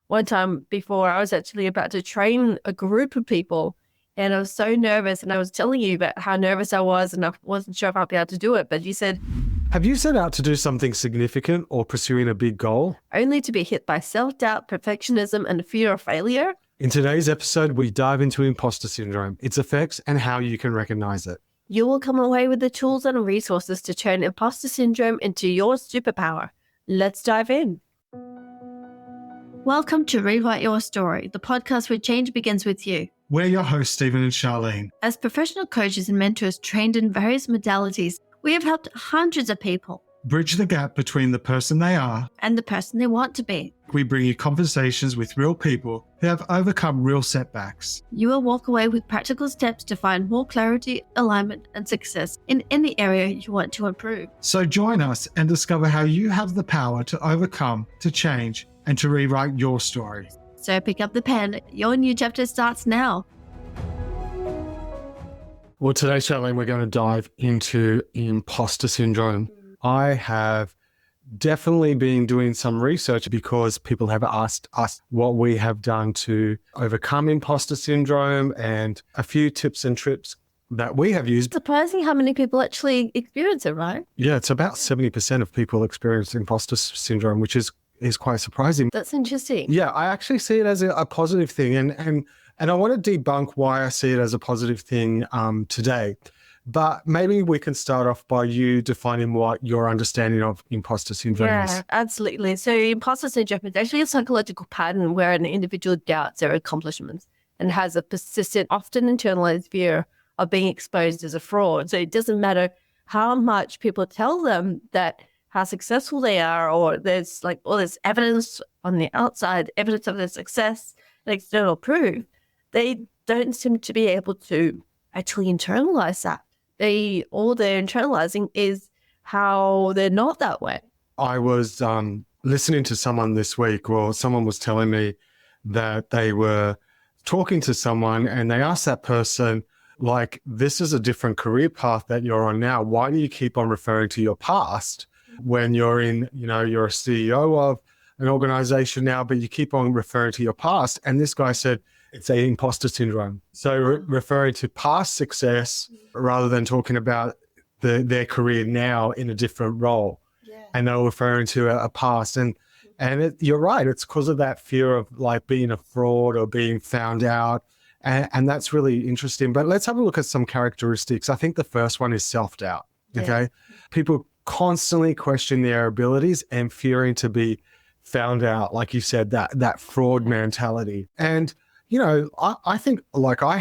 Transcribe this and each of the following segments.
one time before I was actually about to train a group of people, and I was so nervous, and I was telling you about how nervous I was and I wasn't sure if I'd be able to do it. But you said, have you set out to do something significant or pursuing a big goal? only to be hit by self-doubt, perfectionism, and fear of failure? In today's episode, we dive into imposter syndrome, its effects, and how you can recognize it. You will come away with the tools and resources to turn imposter syndrome into your superpower. Let's dive in. Welcome to Rewrite Your Story, the podcast where change begins with you. We're your hosts, Stephen and Sharlene. As professional coaches and mentors trained in various modalities, we have helped hundreds of people Bridge the gap between the person they are and the person they want to be. We bring you conversations with real people who have overcome real setbacks. You will walk away with practical steps to find more clarity, alignment, and success in any area you want to improve. So join us and discover how you have the power to overcome, to change, and to rewrite your story. So pick up the pen. Your new chapter starts now. Well, today, Sharlene, we're going to dive into imposter syndrome. I have definitely been doing some research because people have asked us what we have done to overcome imposter syndrome and a few tips and tricks that we have used. Surprising how many people actually experience it, right? Yeah, it's about 70% of people experience imposter syndrome, which is quite surprising. That's interesting. Yeah, I actually see it as a positive thing. And I want to debunk why I see it as a positive thing today. But maybe we can start off by you defining what your understanding of imposter syndrome is. Yeah, absolutely. So imposter syndrome is actually a psychological pattern where an individual doubts their accomplishments and has a persistent, often internalized fear of being exposed as a fraud. So it doesn't matter how much people tell them that how successful they are, or there's like all this evidence on the outside, evidence of their success, and external proof, they don't seem to be able to actually internalize that. All they're internalizing is how they're not that way. I was listening to someone this week, or someone was telling me that they were talking to someone and they asked that person, like, this is a different career path that you're on now. Why do you keep on referring to your past when you're you're a CEO of an organization now, but you keep on referring to your past? And this guy said, it's a imposter syndrome. So referring to past success rather than talking about their career now in a different role. Yeah. And they're referring to a past. And you're right. It's because of that fear of like being a fraud or being found out. And that's really interesting. But let's have a look at some characteristics. I think the first one is self-doubt. Yeah. Okay. People constantly question their abilities and fearing to be found out. Like you said, that fraud mentality. And I think like I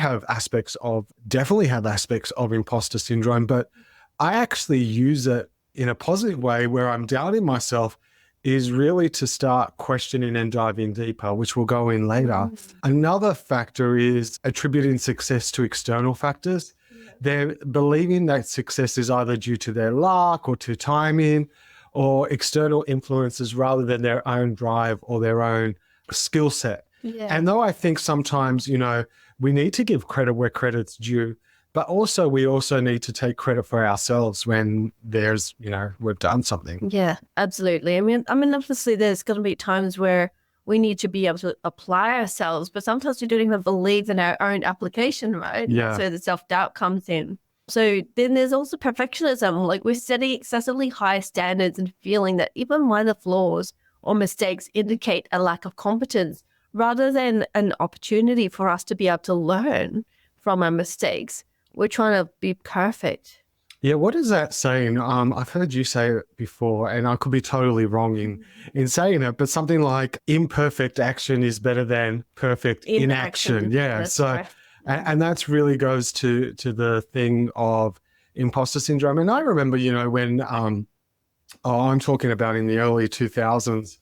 definitely have aspects of imposter syndrome, but I actually use it in a positive way where I'm doubting myself is really to start questioning and diving deeper, which we'll go in later. Mm-hmm. Another factor is attributing success to external factors. They're believing that success is either due to their luck or to timing or external influences rather than their own drive or their own skill set. Yeah. And though I think sometimes, we need to give credit where credit's due, but also we also need to take credit for ourselves when there's, we've done something. Yeah, absolutely. I mean, obviously there's going to be times where we need to be able to apply ourselves, but sometimes we don't even believe in our own application, right? Yeah. So the self-doubt comes in. So then there's also perfectionism. Like we're setting excessively high standards and feeling that even minor flaws or mistakes indicate a lack of competence, rather than an opportunity for us to be able to learn from our mistakes. We're trying to be perfect. Yeah, what is that saying? I've heard you say it before, and I could be totally wrong in saying it, but something like imperfect action is better than perfect inaction. Yeah, that's so right. And that's really goes to the thing of imposter syndrome. And I remember, when I'm talking about in the early 2000s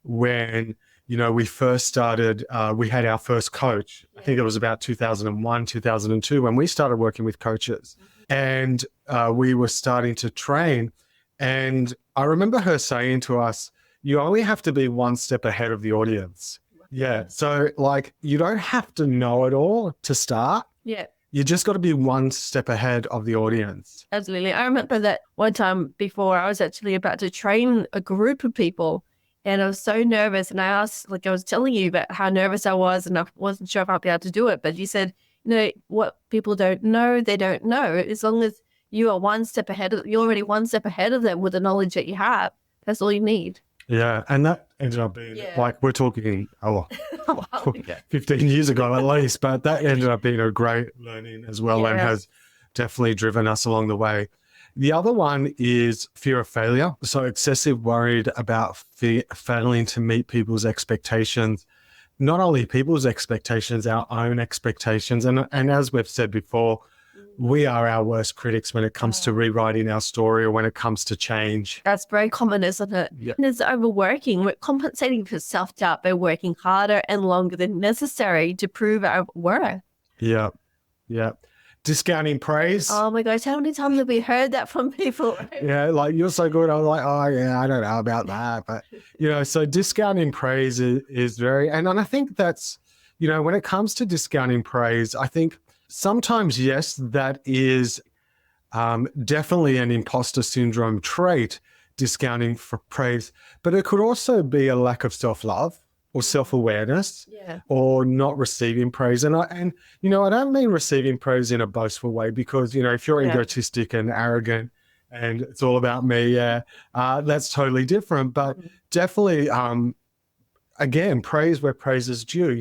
when we first started, we had our first coach. I think it was about 2001, 2002, when we started working with coaches. And we were starting to train. And I remember her saying to us, you only have to be one step ahead of the audience. Yeah. So like, you don't have to know it all to start. Yeah. You just got to be one step ahead of the audience. Absolutely. I remember that one time before I was actually about to train a group of people, And I was so nervous. And I asked, like I was telling you about how nervous I was and I wasn't sure if I'd be able to do it. But you said, what people don't know, they don't know. As long as you are one step ahead you're already one step ahead of them with the knowledge that you have. That's all you need. Yeah. And that ended up being like, we're talking, 15 years ago at least, but that ended up being a great learning as well and has definitely driven us along the way. The other one is fear of failure. So excessive worried about failing to meet people's expectations, not only people's expectations, our own expectations. And as we've said before, we are our worst critics when it comes to rewriting our story or when it comes to change. That's very common, isn't it? Yeah. And it's overworking. We're compensating for self-doubt by working harder and longer than necessary to prove our worth. Yeah. Yeah. Discounting praise. Oh my gosh, how many times have we heard that from people? Yeah, like, you're so good. I'm like, oh yeah, I don't know about that. But, so discounting praise is very, and I think that's, when it comes to discounting praise, I think sometimes, yes, that is definitely an imposter syndrome trait, discounting for praise, but it could also be a lack of self-love or self-awareness or not receiving praise. And I don't mean receiving praise in a boastful way because, if you're egotistic and arrogant and it's all about me, that's totally different. But definitely, again, praise where praise is due,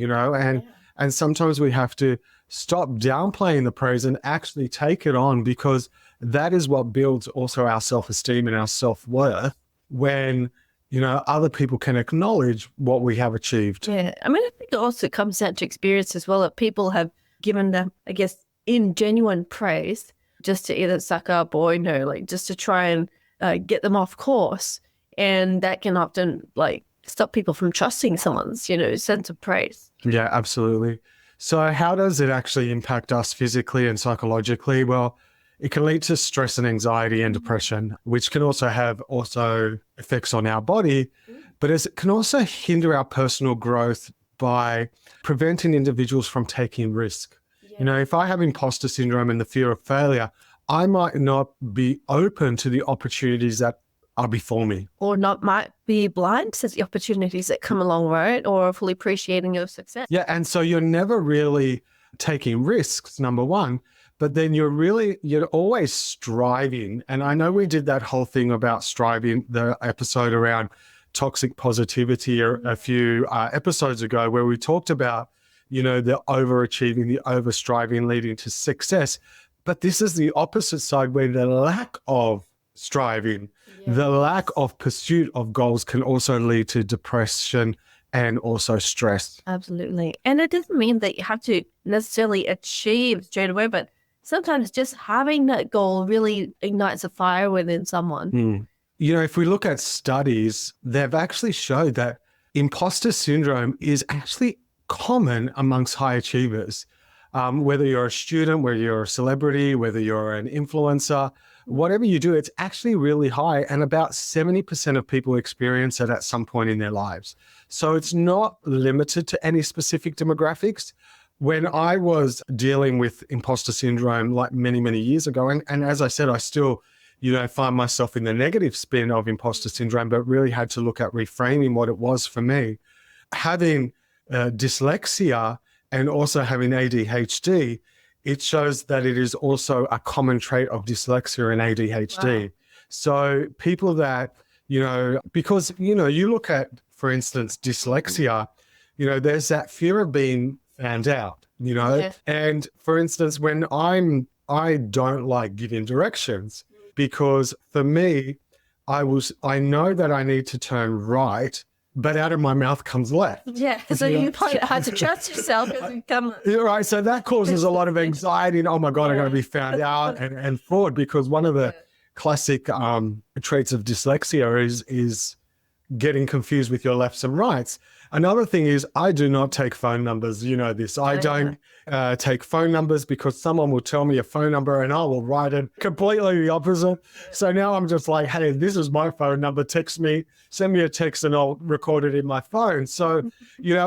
and sometimes we have to stop downplaying the praise and actually take it on because that is what builds also our self-esteem and our self-worth when other people can acknowledge what we have achieved. Yeah. I mean, I think it also comes down to experience as well, that people have given them, I guess, ingenuine praise just to either suck up or, just to try and get them off course. And that can often stop people from trusting someone's, sense of praise. Yeah, absolutely. So how does it actually impact us physically and psychologically? Well, it can lead to stress and anxiety and depression, which can also have effects on our body, but it can also hinder our personal growth by preventing individuals from taking risk. Yeah. If I have imposter syndrome and the fear of failure, I might not be open to the opportunities that are before me. Or might be blind to the opportunities that come along, right? Or fully appreciating your success. Yeah, and so you're never really taking risks, number one. But then you're always striving. And I know we did that whole thing about striving, the episode around toxic positivity a few episodes ago, where we talked about, the overachieving, the overstriving leading to success. But this is the opposite side where the lack of striving, the lack of pursuit of goals can also lead to depression and also stress. Absolutely. And it doesn't mean that you have to necessarily achieve straight away, but sometimes just having that goal really ignites a fire within someone. If we look at studies, they've actually showed that imposter syndrome is actually common amongst high achievers. Whether you're a student, whether you're a celebrity, whether you're an influencer, whatever you do, it's actually really high. And about 70% of people experience it at some point in their lives. So it's not limited to any specific demographics. When I was dealing with imposter syndrome many, many years ago, and as I said, I still, find myself in the negative spin of imposter syndrome, but really had to look at reframing what it was for me. Having dyslexia and also having ADHD, it shows that it is also a common trait of dyslexia and ADHD. Wow. So people that, because, you look at, for instance, dyslexia, there's that fear of being found out, and for instance, when I don't like giving directions because for me, I know that I need to turn right, but out of my mouth comes left. Yeah, so you find it hard to trust yourself as you come. You're right. So that causes a lot of anxiety and, oh my God, I'm going to be found out and fraud, because one of the classic traits of dyslexia is getting confused with your lefts and rights. Another thing is I do not take phone numbers. You know this. I don't take phone numbers because someone will tell me a phone number and I will write it completely the opposite. So now I'm just like, hey, this is my phone number. Text me, send me a text and I'll record it in my phone. So,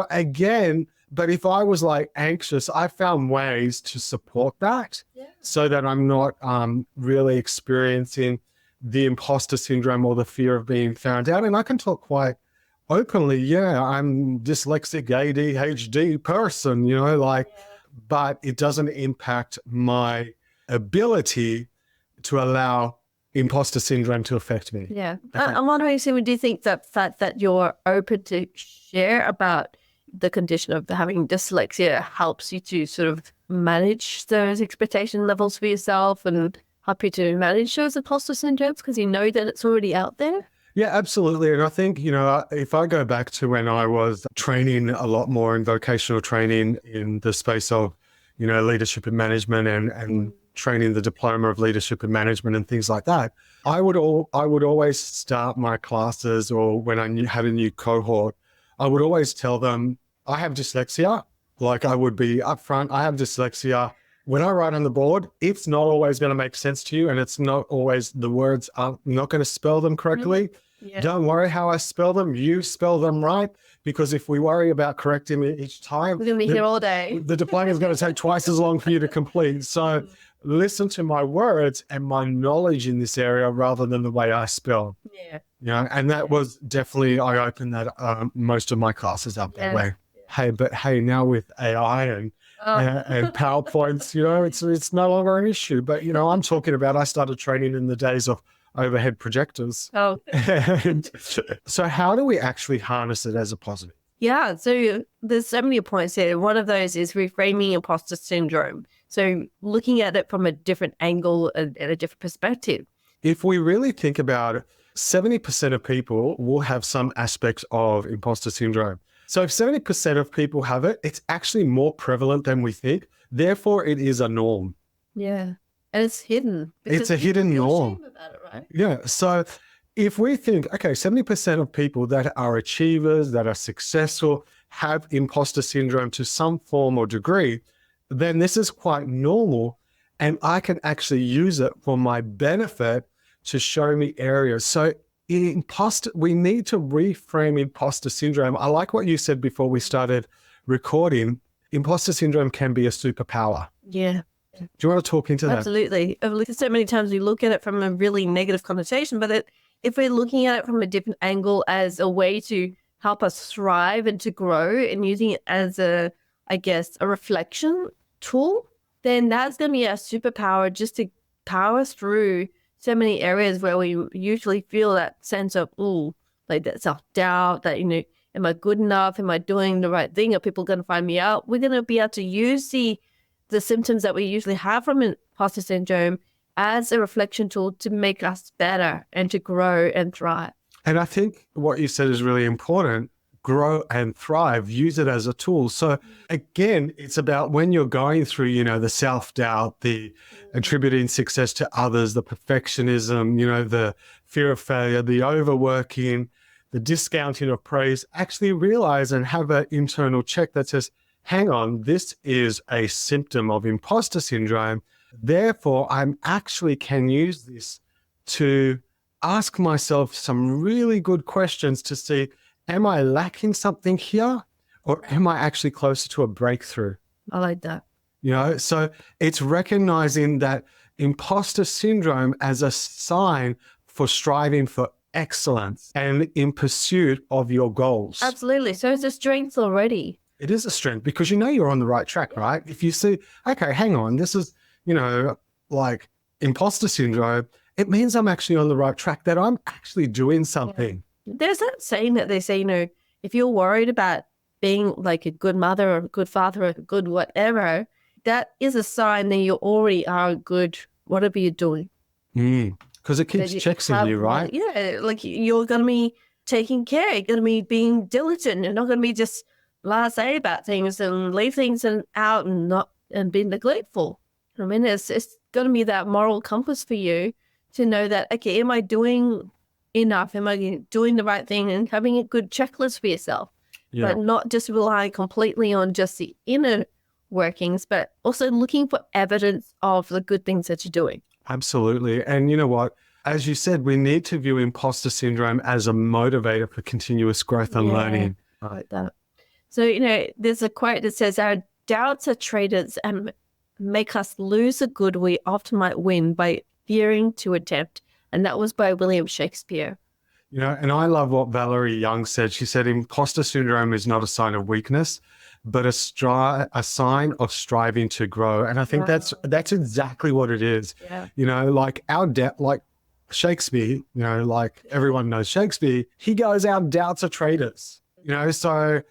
again, but if I was anxious, I found ways to support that so that I'm not really experiencing the imposter syndrome or the fear of being found out. And I can talk quite openly, yeah, I'm dyslexic, ADHD person, but it doesn't impact my ability to allow imposter syndrome to affect me. Yeah. Okay. I'm wondering, Simon, do you think that fact that you're open to share about the condition of having dyslexia helps you to sort of manage those expectation levels for yourself and help you to manage those imposter syndromes because you know that it's already out there? Yeah, absolutely. And I think, if I go back to when I was training a lot more in vocational training in the space of, leadership and management and training the diploma of leadership and management and things like that, I would always start my classes, or when I had a new cohort, I would always tell them, I have dyslexia. Like, I would be upfront, I have dyslexia. When I write on the board, it's not always going to make sense to you, and it's not always, the words are not going to spell them correctly. Yeah. Don't worry how I spell them. You spell them right, because if we worry about correcting it each time, We're going to be here all day. the diploma is going to take twice as long for you to complete. So listen to my words and my knowledge in this area rather than the way I spell. Yeah. And that was definitely, I opened that most of my classes up that way. Hey, now with AI and PowerPoints, it's no longer an issue. But, I'm talking about, I started training in the days of overhead projectors. Oh. And so how do we actually harness it as a positive? Yeah, so there's so many points here. One of those is reframing imposter syndrome. So looking at it from a different angle and a different perspective. If we really think about it, 70% of people will have some aspects of imposter syndrome. So if 70% of people have it, it's actually more prevalent than we think. Therefore, it is a norm. Yeah. And it's hidden. It's a hidden norm. About it, right? Yeah. So if we think, okay, 70% of people that are achievers, that are successful, have imposter syndrome to some form or degree, then this is quite normal. And I can actually use it for my benefit to show me areas. So we need to reframe imposter syndrome. I like what you said before we started recording. Imposter syndrome can be a superpower. Yeah. Do you want to talk into that? Absolutely. So many times we look at it from a really negative connotation, but if we're looking at it from a different angle as a way to help us thrive and to grow and using it as a reflection tool, then that's going to be a superpower just to power through so many areas where we usually feel that sense of, like that self-doubt, that, am I good enough? Am I doing the right thing? Are people going to find me out? We're going to be able to use the symptoms that we usually have from imposter syndrome as a reflection tool to make us better and to grow and thrive. And I think what you said is really important. Grow and thrive, use it as a tool. So again, it's about when you're going through, the self-doubt, the attributing success to others, the perfectionism, the fear of failure, the overworking, the discounting of praise, actually realize and have an internal check that says, hang on, this is a symptom of imposter syndrome. Therefore, I actually can use this to ask myself some really good questions to see, am I lacking something here, or am I actually closer to a breakthrough? I like that. So it's recognizing that imposter syndrome as a sign for striving for excellence and in pursuit of your goals. Absolutely. So it's a strength already. It is a strength because you're on the right track, right? If you see, okay, hang on, this is, like imposter syndrome, it means I'm actually on the right track, that I'm actually doing something. Yeah. There's that saying that they say, if you're worried about being like a good mother or a good father or a good whatever, that is a sign that you already are good, whatever you're doing. Because it keeps checking you, right? Yeah, like you're going to be taking care, you're going to be being diligent, you're not going to be just blasé about things and leave things out and be neglectful. I mean, it's going to be that moral compass for you to know that, okay, am I doing enough? Am I doing the right thing? And having a good checklist for yourself, but not just rely completely on just the inner workings, but also looking for evidence of the good things that you're doing. Absolutely. And you know what? As you said, we need to view imposter syndrome as a motivator for continuous growth and learning. I like that. So, there's a quote that says, our doubts are traitors and make us lose the good we often might win by fearing to attempt. And that was by William Shakespeare. You know, and I love what Valerie Young said. She said, imposter syndrome is not a sign of weakness, but a sign of striving to grow. And I think that's exactly what it is. Yeah. You know, like like Shakespeare, you know, like everyone knows Shakespeare, he goes, our doubts are traitors, you know, so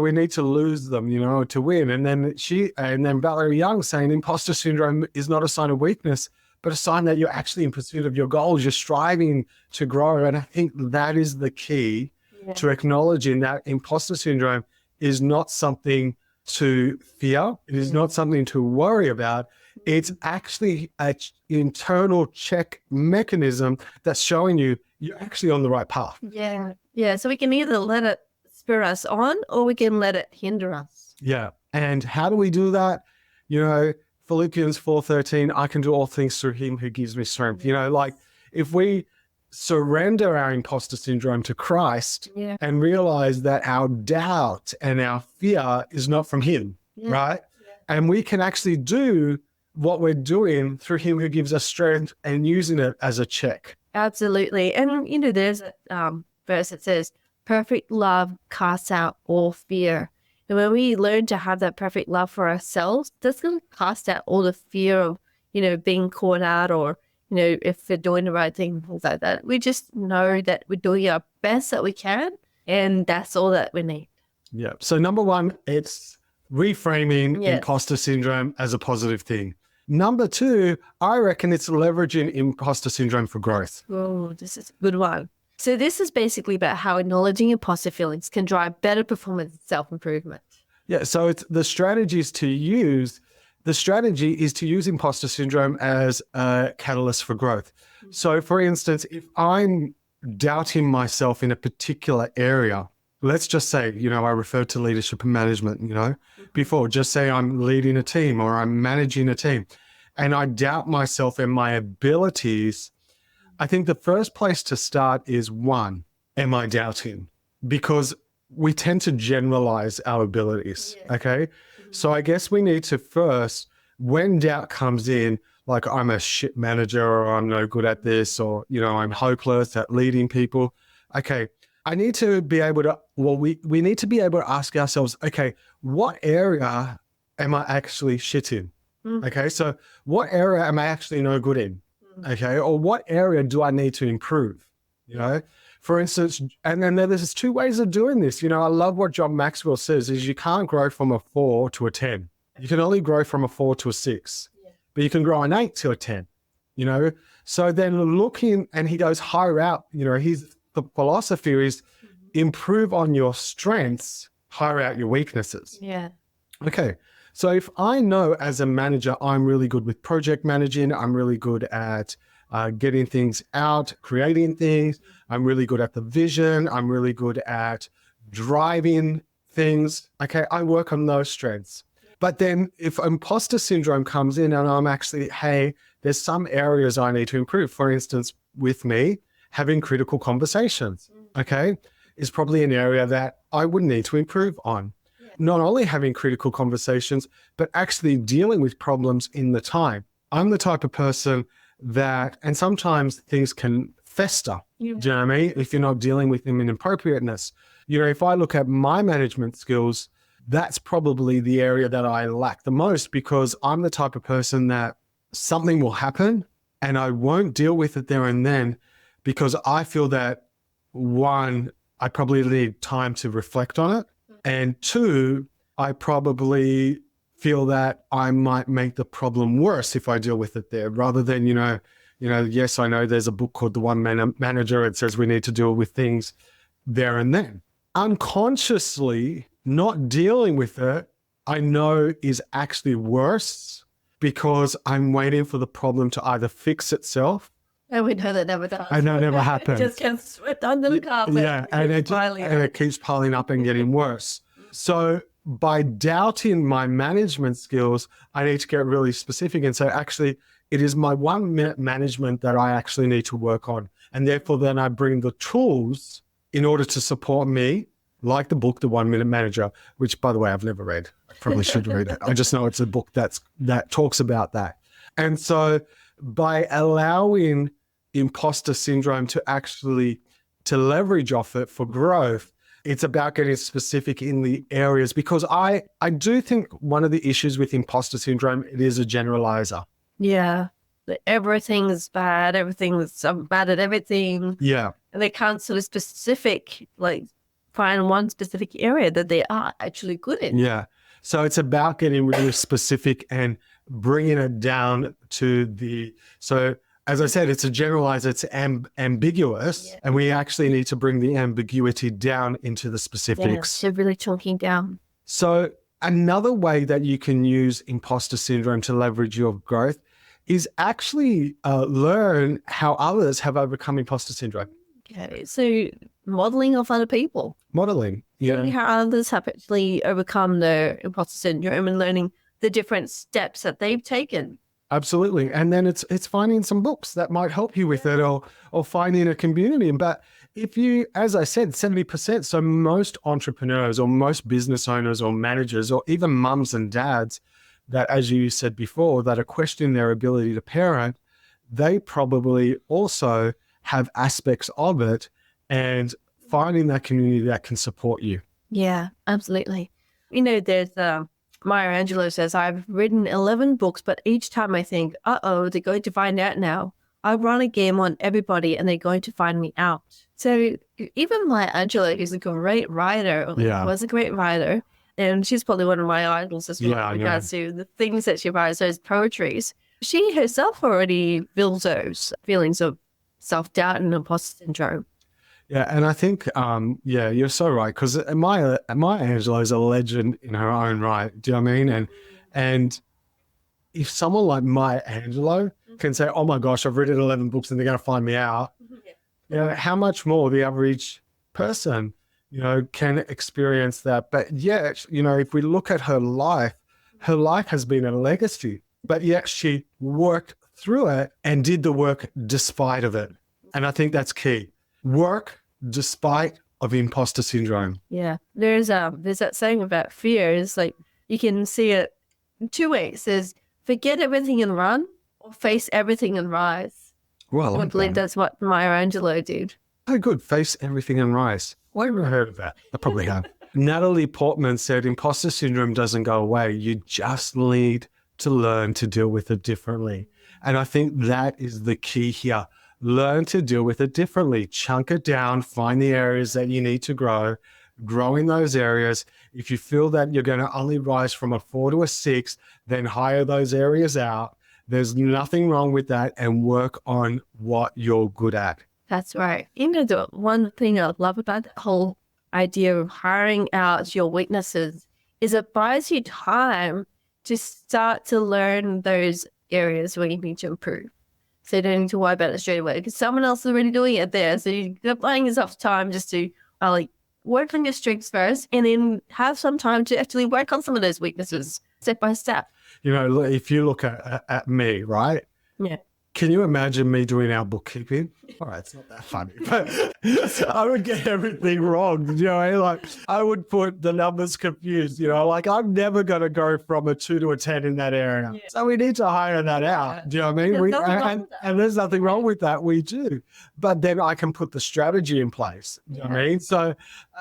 we need to lose them, you know, to win. And then Valerie Young saying imposter syndrome is not a sign of weakness, but a sign that you're actually in pursuit of your goals. You're striving to grow. And I think that is the key to acknowledging that imposter syndrome is not something to fear. It is not something to worry about. It's actually an internal check mechanism that's showing you you're actually on the right path. Yeah. Yeah. So we can either let it spur us on or we can let it hinder us. Yeah. And how do we do that? You know, Philippians 4:13, I can do all things through him who gives me strength. You know, like if we surrender our imposter syndrome to Christ and realize that our doubt and our fear is not from him, right? Yeah. And we can actually do what we're doing through him who gives us strength and using it as a check. Absolutely. And, you know, there's a verse that says, perfect love casts out all fear. And when we learn to have that perfect love for ourselves, that's going to cast out all the fear of, you know, being caught out or, you know, if we're doing the right thing, things like that. We just know that we're doing our best that we can. And that's all that we need. Yeah. So number one, it's reframing imposter syndrome as a positive thing. Number two, I reckon it's leveraging imposter syndrome for growth. Oh, this is a good one. So this is basically about how acknowledging imposter feelings can drive better performance and self-improvement. Yeah. So it's the strategy is to use imposter syndrome as a catalyst for growth. So for instance, if I'm doubting myself in a particular area, let's just say, you know, I referred to leadership and management, you know, before, just say I'm leading a team or I'm managing a team and I doubt myself and my abilities. I think the first place to start is one, am I doubting? Because we tend to generalize our abilities. Okay. So I guess we need to first, when doubt comes in, like I'm a shit manager or I'm no good at this, or, you know, I'm hopeless at leading people. Okay. I need to be able to, we need to be able to ask ourselves, okay, what area am I actually shit in? Okay. So what area am I actually no good in? Okay. Or what area do I need to improve? You know, for instance, and then there's two ways of doing this. You know, I love what John Maxwell says is you can't grow from a 4 to a 10. You can only grow from a 4 to a 6, but you can grow an 8 to a 10, you know? So then looking, and he goes higher out, you know, the philosophy is improve on your strengths, hire out your weaknesses. Yeah. Okay. So if I know as a manager, I'm really good with project managing, I'm really good at getting things out, creating things. I'm really good at the vision. I'm really good at driving things. Okay. I work on those strengths. But then if imposter syndrome comes in and I'm actually, hey, there's some areas I need to improve. For instance, with me, having critical conversations, okay, is probably an area that I would need to improve on. Not only having critical conversations, but actually dealing with problems in the time. I'm the type of person that, and sometimes things can fester, do you know what I mean? If you're not dealing with them in appropriateness. You know, if I look at my management skills, that's probably the area that I lack the most because I'm the type of person that something will happen and I won't deal with it there and then because I feel that one, I probably need time to reflect on it. And two, I probably feel that I might make the problem worse if I deal with it there rather than, you know, yes, I know there's a book called The One Man Manager. It says we need to deal with things there and then. Unconsciously not dealing with it, I know is actually worse because I'm waiting for the problem to either fix itself. And we know that never does. I know it never happens. It just gets swept under the carpet. Yeah, and it keeps piling up and getting worse. So by doubting my management skills, I need to get really specific and say, actually, it is my 1 minute management that I actually need to work on. And therefore, then I bring the tools in order to support me, like the book, The 1 Minute Manager, which, by the way, I've never read. I probably should read it. I just know it's a book that talks about that. And so by allowing imposter syndrome to actually to leverage off it for growth, it's about getting specific in the areas, because I do think one of the issues with imposter syndrome, it is a generalizer. Yeah. That everything's bad. Everything's I'm bad at everything. Yeah. And they can't sort of specific, like find one specific area that they are actually good in. Yeah. So it's about getting really specific and bringing it down to so as I said, it's a generalizer, it's ambiguous, and we actually need to bring the ambiguity down into the specifics. So really chunking down. So another way that you can use imposter syndrome to leverage your growth is actually learn how others have overcome imposter syndrome. Okay, so modeling of other people. Modeling, Learning how others have actually overcome their imposter syndrome and learning the different steps that they've taken. Absolutely. And then it's finding some books that might help you with it, or finding a community. But if you, as I said, 70%, so most entrepreneurs or most business owners or managers or even mums and dads that, as you said before, that are questioning their ability to parent, they probably also have aspects of it, and finding that community that can support you. Yeah, absolutely. You know, there's Maya Angelou says, I've written 11 books, but each time I think, they're going to find out now. I run a game on everybody and they're going to find me out. So even Maya Angelou, who's a great writer, was a great writer, and she's probably one of my idols as well in regards to the things that she writes, those poetries. She herself already feels those feelings of self-doubt and imposter syndrome. Yeah, and I think, you're so right, because Maya Angelou is a legend in her own right. Do you know what I mean? And if someone like Maya Angelou can say, "Oh my gosh, I've written 11 books and they're going to find me out," you know, how much more the average person, can experience that. But yet, if we look at her life has been a legacy. But yet she worked through it and did the work despite of it. And I think that's key. Work despite of imposter syndrome. Yeah. There's that saying about fear is like, you can see it in two ways. There's forget everything and run, or face everything and rise. Well, I believe that's what Maya Angelou did. Oh, good. Face everything and rise. Well, I haven't heard of that. I probably have. Natalie Portman said, imposter syndrome doesn't go away. You just need to learn to deal with it differently. And I think that is the key here. Learn to deal with it differently. Chunk it down, find the areas that you need to grow in those areas. If you feel that you're going to only rise from a 4 to a 6, then hire those areas out. There's nothing wrong with that, and work on what you're good at. That's right. The one thing I love about the whole idea of hiring out your weaknesses is it buys you time to start to learn those areas where you need to improve. So you don't need to worry about it straight away because someone else is already doing it there. So you're buying yourself time just to work on your strengths first, and then have some time to actually work on some of those weaknesses step by step. If you look at me, right? Yeah. Can you imagine me doing our bookkeeping? All right, it's not that funny, but I would get everything wrong. I would put the numbers confused. I'm never going to go from a 2 to a 10 in that area. Yeah. So we need to hire that out. Do you know what I mean? And there's nothing wrong with that. We do. But then I can put the strategy in place. Do you know what I mean? So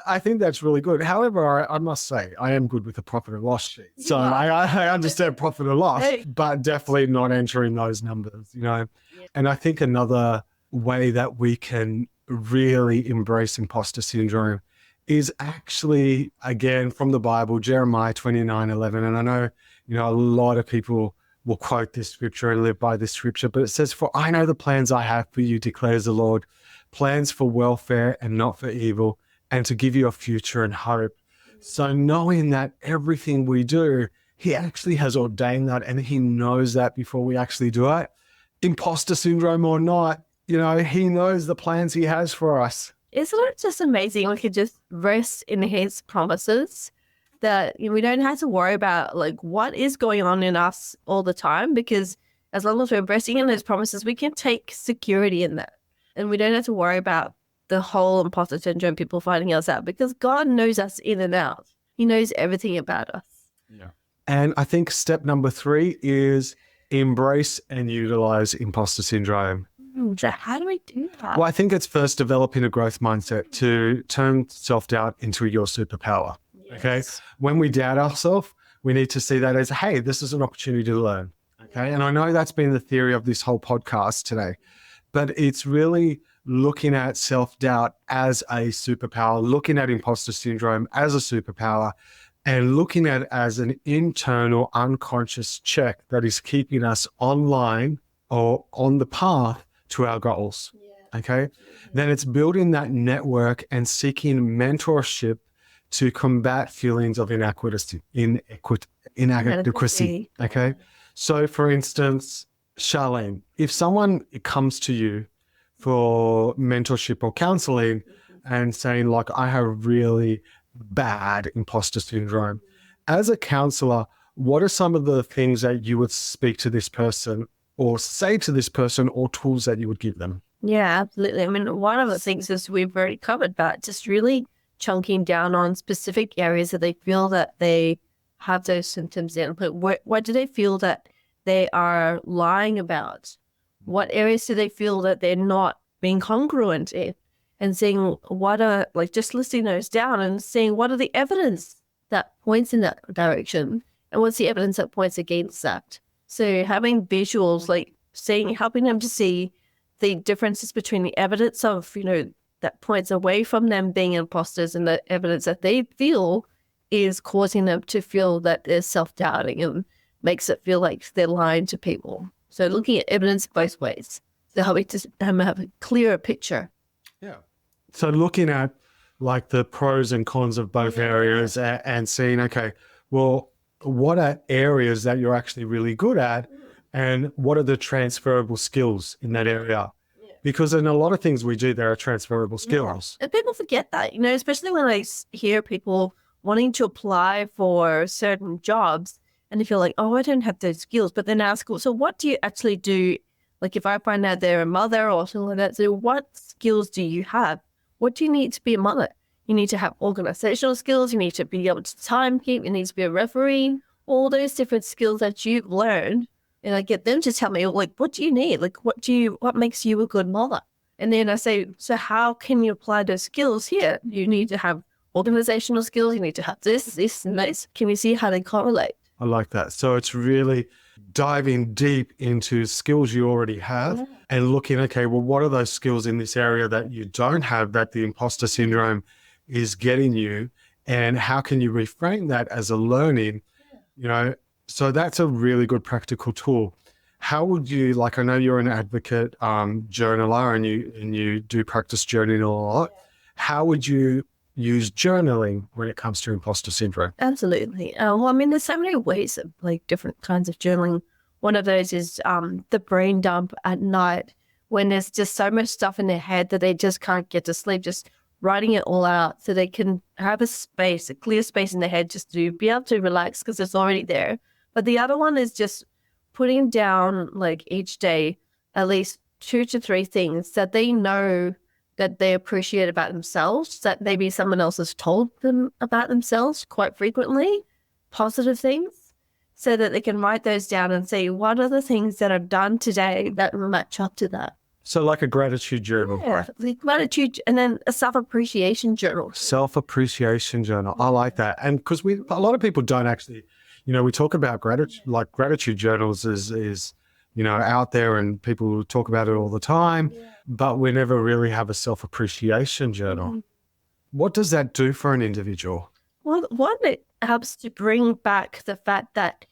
I think that's really good. However, I must say, I am good with the profit and loss sheet. So I understand profit and loss, but definitely not entering those numbers, And I think another way that we can really embrace imposter syndrome is actually, again, from the Bible, Jeremiah 29:11. And I know, a lot of people will quote this scripture and live by this scripture, but it says, "For I know the plans I have for you, declares the Lord, plans for welfare and not for evil, and to give you a future and hope." So knowing that everything we do, he actually has ordained that, and he knows that before we actually do it. Imposter syndrome or not, he knows the plans he has for us. Isn't it just amazing? We can just rest in his promises, that we don't have to worry about what is going on in us all the time, because as long as we're resting in those promises, we can take security in that. And we don't have to worry about the whole imposter syndrome, people finding us out, because God knows us in and out. He knows everything about us. Yeah. And I think step number 3 is embrace and utilize imposter syndrome. So how do we do that? Well, I think it's first developing a growth mindset to turn self-doubt into your superpower. Okay. When we doubt ourselves, we need to see that as, hey, this is an opportunity to learn. Okay. And I know that's been the theory of this whole podcast today, but it's really looking at self-doubt as a superpower, looking at imposter syndrome as a superpower, and looking at it as an internal unconscious check that is keeping us online or on the path to our goals. Okay. Then it's building that network and seeking mentorship to combat feelings of inadequacy. Okay. So for instance, Sharlene, if someone comes to you for mentorship or counseling and saying like, I have really bad imposter syndrome, as a counselor, what are some of the things that you would speak to this person or say to this person, or tools that you would give them? Yeah, absolutely. I mean, one of the things is we've already covered, but just really chunking down on specific areas that they feel that they have those symptoms in. But what do they feel that they are lying about? What areas do they feel that they're not being congruent in? And seeing what are, like, just listing those down and seeing what are the evidence that points in that direction and what's the evidence that points against that. So having visuals, like helping them to see the differences between the evidence of, that points away from them being imposters and the evidence that they feel is causing them to feel that they're self-doubting and makes it feel like they're lying to people. So looking at evidence both ways, so helping to have a clearer picture. Yeah. So looking at like the pros and cons of both areas and seeing, okay, well, what are areas that you're actually really good at and what are the transferable skills in that area? Because in a lot of things we do, there are transferable skills. And people forget that, especially when I hear people wanting to apply for certain jobs and they feel like, oh, I don't have those skills. But then ask, so what do you actually do? Like if I find out they're a mother or something like that, so what skills do you have? What do you need to be a mother? You need to have organizational skills. You need to be able to time keep. You need to be a referee. All those different skills that you've learned. And I get them to tell me, like, what do you need? Like, what makes you a good mother? And then I say, so how can you apply those skills here? You need to have organizational skills. You need to have this, and this. Can we see how they correlate? I like that. So it's really diving deep into skills you already have and looking, okay, well, what are those skills in this area that you don't have that the imposter syndrome is getting you? And how can you reframe that as a learning, So that's a really good practical tool. How would you, like, I know you're an advocate journaler and you do practice journaling a lot. How would you use journaling when it comes to imposter syndrome? Absolutely. Well, I mean, there's so many ways of like different kinds of journaling. One of those is the brain dump at night when there's just so much stuff in their head that they just can't get to sleep, just writing it all out so they can have a clear space in their head just to be able to relax because it's already there. But the other one is just putting down, like, each day at least 2 to 3 things that they know that they appreciate about themselves, that maybe someone else has told them about themselves quite frequently, positive things, so that they can write those down and say, what are the things that I've done today that match up to that? So like a gratitude journal. Yeah, like gratitude, and then a self-appreciation journal. Self-appreciation journal. I like that. And because a lot of people don't actually, we talk about gratitude journals is out there and people talk about it all the time, but we never really have a self-appreciation journal. What does that do for an individual? Well, one, it helps to bring back the fact that,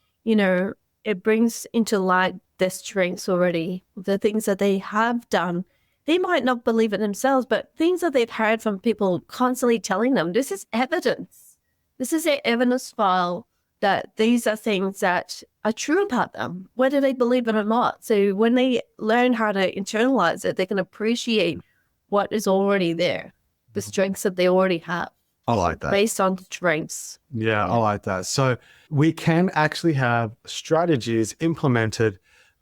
it brings into light their strengths already, the things that they have done. They might not believe it themselves, but things that they've heard from people constantly telling them, this is evidence. This is their evidence file that these are things that are true about them, whether they believe it or not. So when they learn how to internalize it, they can appreciate what is already there, the strengths that they already have. I like that. Based on strengths. Yeah, I like that. So we can actually have strategies implemented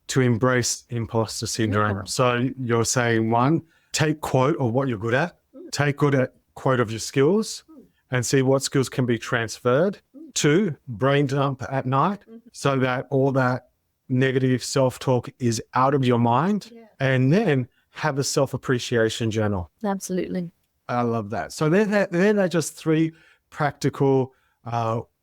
to embrace imposter syndrome. Yeah. So you're saying, 1, take quote of what you're good at, take good at quote of your skills and see what skills can be transferred. 2, brain dump at night so that all that negative self-talk is out of your mind and then have a self-appreciation journal. Absolutely. I love that. So they're just 3 practical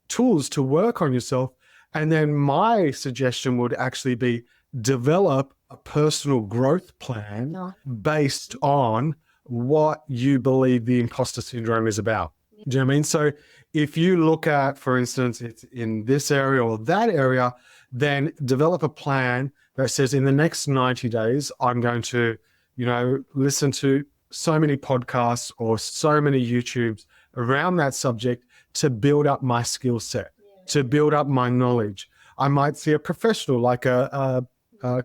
tools to work on yourself. And then my suggestion would actually be develop a personal growth plan based on what you believe the imposter syndrome is about. Do you know what I mean? So if you look at, for instance, it's in this area or that area, then develop a plan that says in the next 90 days, I'm going to, listen to so many podcasts or so many YouTubes around that subject to build up my skill set, to build up my knowledge. I might see a professional like a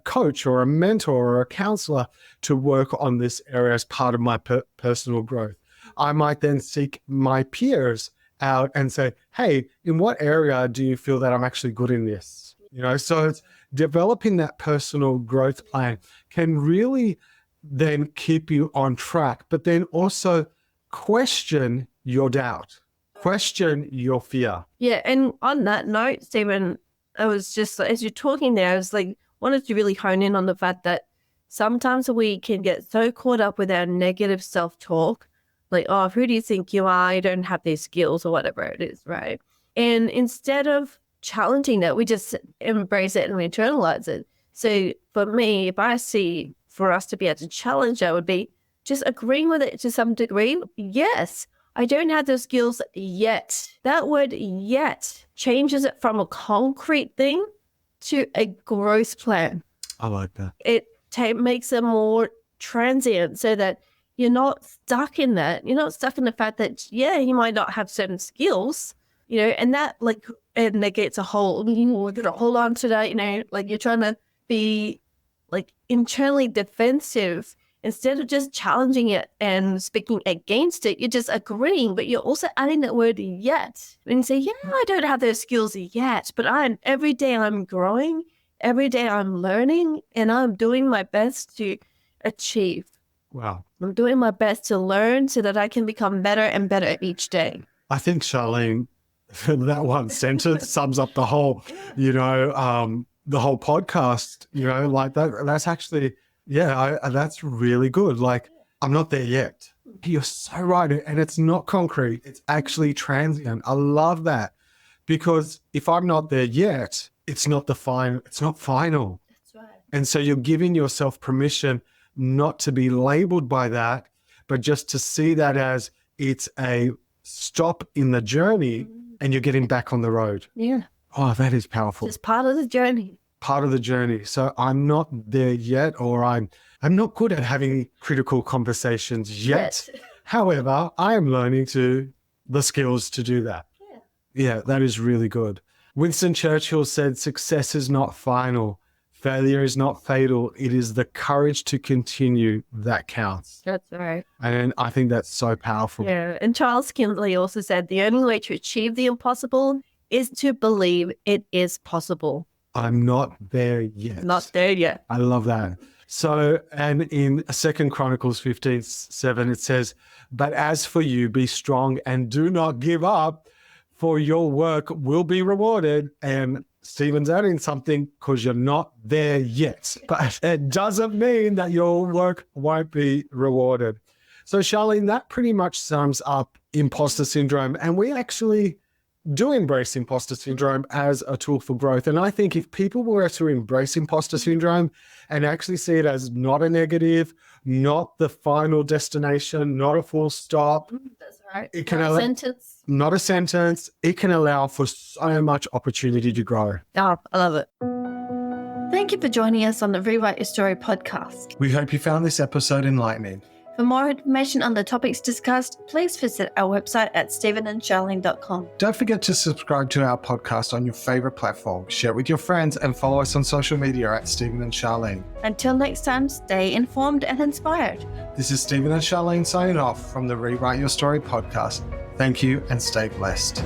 coach or a mentor or a counselor to work on this area as part of my personal growth. I might then seek my peers out and say, hey, in what area do you feel that I'm actually good in this? So it's developing that personal growth plan can really then keep you on track, but then also question your doubt, question your fear. Yeah. And on that note, Stephen, I was just, as you're talking there, I was like, wanted to really hone in on the fact that sometimes we can get so caught up with our negative self-talk, like, oh, who do you think you are? You don't have these skills or whatever it is, right? And instead of challenging that, we just embrace it and we internalize it. So for me, if I see for us to be able to challenge that would be just agreeing with it to some degree. Yes, I don't have those skills yet. That word yet changes it from a concrete thing to a growth plan. I like that. It makes it more transient so that you're not stuck in that. You're not stuck in the fact that, you might not have certain skills, and that it negates a whole, we're going to hold on to that, you're trying to be internally defensive instead of just challenging it and speaking against it. You're just agreeing, but you're also adding that word yet. And you say, I don't have those skills yet, but every day I'm growing, every day I'm learning, and I'm doing my best to achieve. Wow. I'm doing my best to learn so that I can become better and better each day. I think, Sharlene, that one sentence sums up the whole, the whole podcast, like that's actually, that's really good. Like, I'm not there yet. You're so right. And it's not concrete. It's actually transient. I love that, because if I'm not there yet, it's not final. That's right. And so you're giving yourself permission not to be labeled by that, but just to see that as it's a stop in the journey and you're getting back on the road. Yeah. Oh, that is powerful. Just part of the journey. Part of the journey. So I'm not there yet, or I'm not good at having critical conversations yet. However, I am learning the skills to do that. Yeah, that is really good. Winston Churchill said, success is not final. Failure is not fatal. It is the courage to continue that counts. That's right. And I think that's so powerful. Yeah. And Charles Kindley also said, the only way to achieve the impossible is to believe it is possible. I'm not there yet. Not there yet. I love that. So, and in 2 Chronicles 15:7, it says, but as for you, be strong and do not give up, for your work will be rewarded. And Stephen's adding something, because you're not there yet, but it doesn't mean that your work won't be rewarded. So, Sharlene, that pretty much sums up imposter syndrome. And we actually do embrace imposter syndrome as a tool for growth. And I think if people were to embrace imposter syndrome and actually see it as not a negative, not the final destination, not a full stop. That's right. It can Not a sentence. Not a sentence. It can allow for so much opportunity to grow. Oh, I love it. Thank you for joining us on the Rewrite Your Story podcast. We hope you found this episode enlightening. For more information on the topics discussed, please visit our website at stephenandsharlene.com. Don't forget to subscribe to our podcast on your favorite platform, share it with your friends, and follow us on social media at Stephen and Sharlene. Until next time, stay informed and inspired. This is Stephen and Sharlene signing off from the Rewrite Your Story podcast. Thank you and stay blessed.